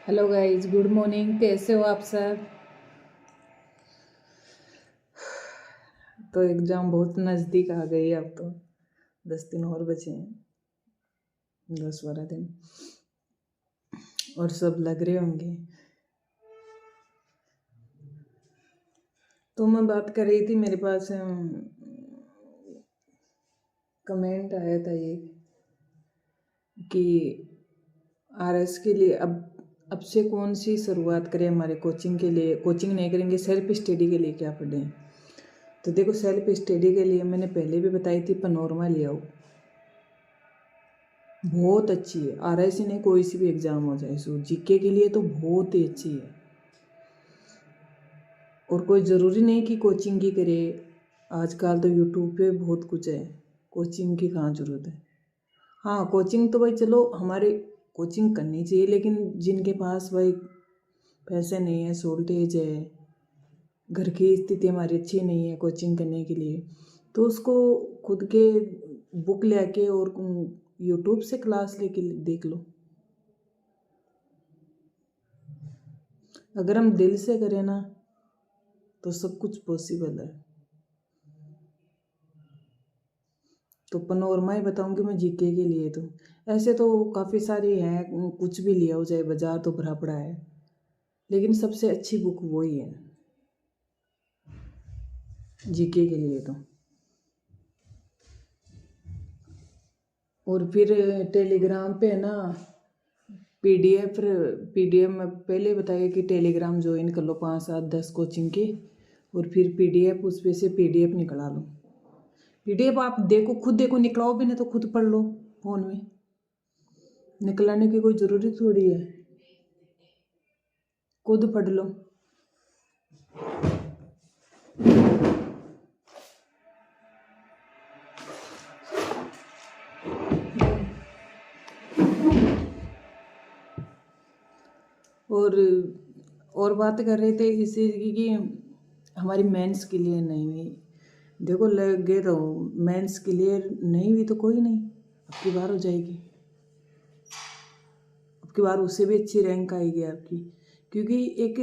Hello guys, good morning. कैसे हो आप सब? तो एग्ज़ाम बहुत नज़दीक आ गई है अब तो। 10 दिन और बचे हैं, 10-12 दिन। और सब लग रहे होंगे। तो मैं बात कर रही थी, मेरे पास कमेंट आया था ये कि आरएस के लिए अब से कौन सी शुरुआत करें हमारे कोचिंग के लिए। कोचिंग नहीं करेंगे, सेल्फ स्टडी के लिए क्या पढ़ें। तो देखो, सेल्फ स्टडी के लिए मैंने पहले भी बताई थी, पनोरमा ले आओ, बहुत अच्छी है। आरआईसी ही नहीं, कोई सी भी एग्ज़ाम हो जाए, सो जीके के लिए तो बहुत ही अच्छी है। और कोई ज़रूरी नहीं कि कोचिंग की करे, आजकल तो यूट्यूब पे बहुत कुछ है, कोचिंग की कहाँ ज़रूरत है। हाँ, कोचिंग तो भाई चलो, हमारे कोचिंग करनी चाहिए, लेकिन जिनके पास भाई पैसे नहीं है, शॉर्टेज है, घर की स्थिति हमारी अच्छी नहीं है कोचिंग करने के लिए, तो उसको खुद के बुक लेके और यूट्यूब से क्लास लेके देख लो। अगर हम दिल से करें ना तो सब कुछ पॉसिबल है। तो पनोरमा ही बताऊंगी मैं जीके के लिए। तो ऐसे तो काफ़ी सारी हैं, कुछ भी लिया हो जाए, बाजार तो भरा पड़ा है, लेकिन सबसे अच्छी बुक वही है जीके के लिए तो। और फिर टेलीग्राम पे है ना, पीडीएफ पीडीएफ में पहले बताया कि टेलीग्राम ज्वाइन कर लो, 5 7 10 कोचिंग के, और फिर पीडीएफ उस पे से पीडीएफ निकला लो। पीडीएफ आप देखो, खुद देखो, निकलाओ भी नहीं तो खुद पढ़ लो फोन में, निकलाने की कोई ज़रूरी थोड़ी है, खुद पढ़ लो। और और बात कर रहे थे इसी कि हमारी मेंस क्लियर नहीं हुई। देखो, लगे तो मेंस क्लियर नहीं हुई तो कोई नहीं, अब की बार हो जाएगी, अब की बार उससे भी अच्छी रैंक आएगी आपकी। क्योंकि एक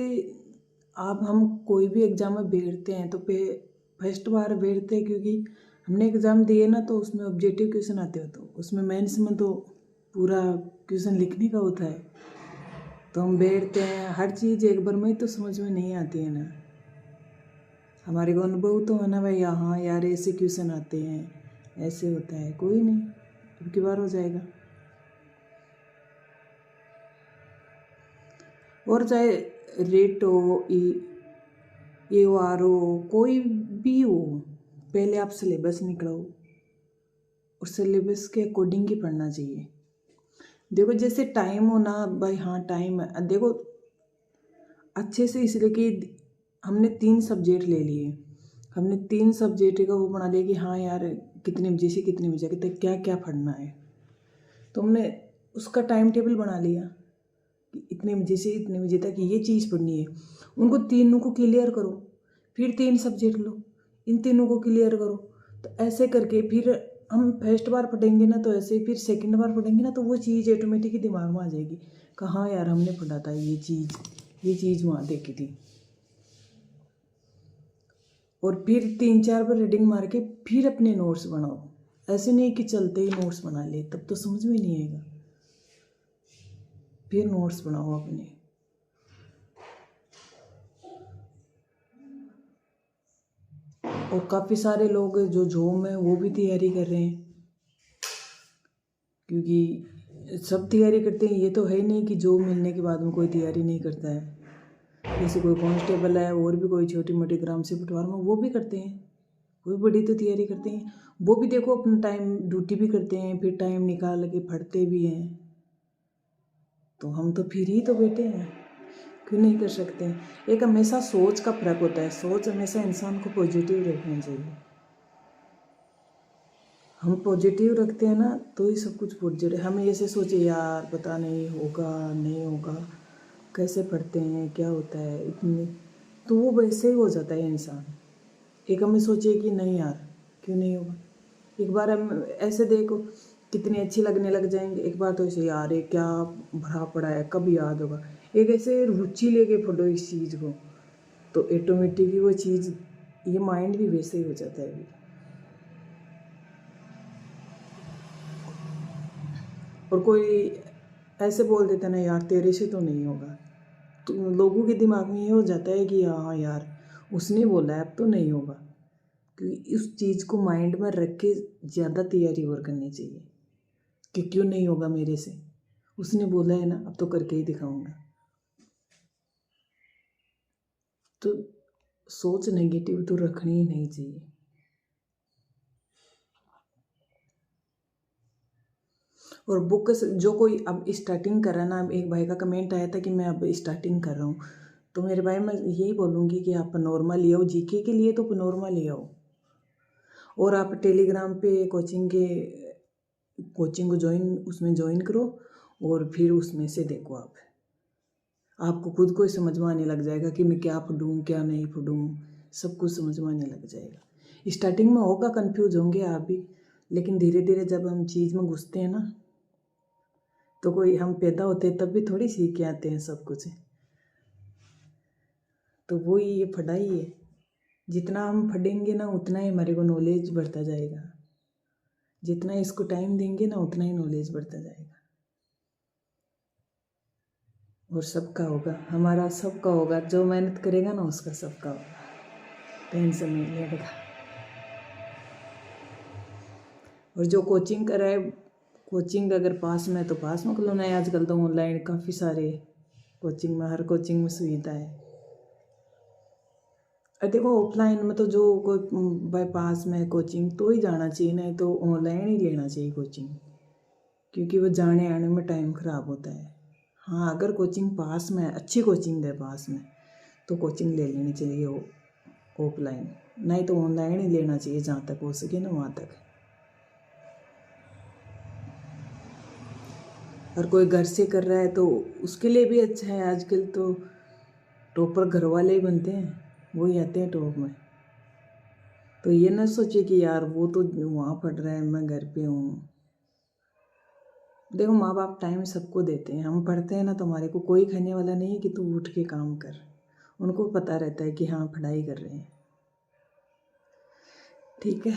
आप हम कोई भी एग्ज़ाम में बैठते हैं तो फर्स्ट बार बैठते हैं, क्योंकि हमने एग्ज़ाम दिए ना, तो उसमें ऑब्जेक्टिव क्वेश्चन आते हो, तो उसमें मेंस में तो पूरा क्वेश्चन लिखने का होता है। तो हम बैठते हैं, हर चीज़ एक बार में ही तो समझ में नहीं आती है ना। हमारे को अनुभव तो है ना भाई, हाँ यार ऐसे क्वेश्चन आते हैं, ऐसे होता है, कोई नहीं, अब की बार हो जाएगा। और चाहे रेट हो, ए ओ आर हो, कोई भी हो, पहले आप सिलेबस निकलो और सिलेबस के अकॉर्डिंग ही पढ़ना चाहिए। देखो, जैसे टाइम हो ना भाई, हाँ टाइम है, देखो अच्छे से, इसलिए कि हमने 3 सब्जेक्ट ले लिए, हमने 3 सब्जेक्ट का वो बना लिया कि हाँ यार कितने बजे से कितने बजे तक क्या क्या पढ़ना है, तो हमने उसका टाइम टेबल बना लिया कि इतने बजे से इतने बजे तक ये चीज़ पढ़नी है। उनको तीनों को क्लियर करो, फिर 3 सब्जेक्ट लो, इन तीनों को क्लियर करो। तो ऐसे करके फिर हम फर्स्ट बार पढ़ेंगे ना, तो ऐसे फिर सेकंड बार पढ़ेंगे ना, तो वो चीज़ ऑटोमेटिक ही दिमाग में आ जाएगी कि हाँ यार हमने पढ़ा था ये चीज़ वहाँ देखी थी। और फिर 3 4 बार रीडिंग मार के फिर अपने नोट्स बनाओ। ऐसे नहीं कि चलते ही नोट्स बना ले, तब तो समझ में नहीं आएगा। फिर नोट्स बनाओ अपने। और काफ़ी सारे लोग जो जॉब में वो भी तैयारी कर रहे हैं, क्योंकि सब तैयारी करते हैं, ये तो है नहीं कि जॉब मिलने के बाद में कोई तैयारी नहीं करता है। जैसे कोई कांस्टेबल है, और भी कोई छोटी मोटी ग्राम से पटवार में, वो भी करते हैं, वो भी बड़ी तो तैयारी करते हैं। वो भी देखो अपना टाइम ड्यूटी भी करते हैं, फिर टाइम निकाल के पढ़ते भी हैं। तो हम तो फिर ही तो बैठे हैं, क्यों नहीं कर सकते हैं। एक हमेशा सोच का फर्क होता है, सोच हमेशा इंसान को पॉजिटिव रखनी चाहिए। हम पॉजिटिव रखते हैं ना, तो ही सब कुछ पॉजिटिव। हम ऐसे सोचे यार पता नहीं होगा नहीं होगा, कैसे पढ़ते हैं, क्या होता है इतने, तो वो वैसे ही हो जाता है इंसान। एक हमें सोचे कि नहीं यार क्यों नहीं होगा। एक बार हम ऐसे देखो, कितनी अच्छी लगने लग जाएंगे। एक बार तो ऐसे यार ये क्या भरा पड़ा है, कब याद होगा। एक ऐसे रुचि लेके पढ़ो इस चीज़ को, तो ऑटोमेटिकली वो चीज़, ये माइंड भी वैसे ही हो जाता है। और कोई ऐसे बोल देता ना यार तेरे से तो नहीं होगा, तो लोगों के दिमाग में ये हो जाता है कि हाँ यार उसने बोला है अब तो नहीं होगा। क्योंकि उस चीज़ को माइंड में रख के ज़्यादा तैयारी और करनी चाहिए कि क्यों नहीं होगा मेरे से, उसने बोला है ना, अब तो करके ही दिखाऊंगा। तो सोच नेगेटिव तो रखनी ही नहीं चाहिए। और बुक जो कोई अब स्टार्टिंग कर रहा है ना, एक भाई का कमेंट आया था कि मैं अब स्टार्टिंग कर रहा हूँ, तो मेरे भाई मैं यही बोलूँगी कि आप नॉर्मल ले आओ, जीके के लिए तो नॉर्मल ले आओ, और आप टेलीग्राम पे कोचिंग को उसमें ज्वाइन करो, और फिर उसमें से देखो आपको खुद को ही समझ में आने लग जाएगा कि मैं क्या पढ़ूँ क्या नहीं पढ़ूँ, सब कुछ समझ में आने लग जाएगा। स्टार्टिंग में होगा, कंफ्यूज होंगे आप भी, लेकिन धीरे धीरे जब हम चीज़ में घुसते हैं ना, तो कोई हम पैदा होते हैं तब भी थोड़ी सीख के आते हैं सब कुछ। तो वही ये पढ़ाई है, जितना हम पढ़ेंगे ना उतना ही हमारे को नॉलेज बढ़ता जाएगा, जितना इसको टाइम देंगे ना उतना ही नॉलेज बढ़ता जाएगा। और सबका होगा, हमारा सबका होगा, जो मेहनत करेगा ना उसका सबका होगा, टेंशन नहीं लेगा। और जो कोचिंग कर रहा है, कोचिंग अगर पास में है तो पास में कर लो, नहीं आजकल तो ऑनलाइन काफ़ी सारे कोचिंग में, हर कोचिंग में सुविधा है। और देखो ऑफलाइन में तो जो कोई बाई पास में कोचिंग तो ही जाना चाहिए, नहीं तो ऑनलाइन ही लेना चाहिए कोचिंग, क्योंकि वो जाने आने में टाइम ख़राब होता है। हाँ अगर कोचिंग पास में है, अच्छी कोचिंग है पास में, तो कोचिंग ले लेनी चाहिए ऑफलाइन, नहीं तो ऑनलाइन ही लेना चाहिए जहाँ तक हो सके ना वहाँ तक। और कोई घर से कर रहा है तो उसके लिए भी अच्छा है, आजकल तो टॉपर घर वाले ही बनते हैं, वही आते हैं टॉप में। तो ये ना सोचे कि यार वो तो वहाँ पढ़ रहा है मैं घर पे हूँ। देखो माँ बाप टाइम सबको देते हैं, हम पढ़ते हैं ना तो हमारे को कोई कहने वाला नहीं है कि तू उठ के काम कर, उनको पता रहता है कि हाँ पढ़ाई कर रहे हैं। ठीक है।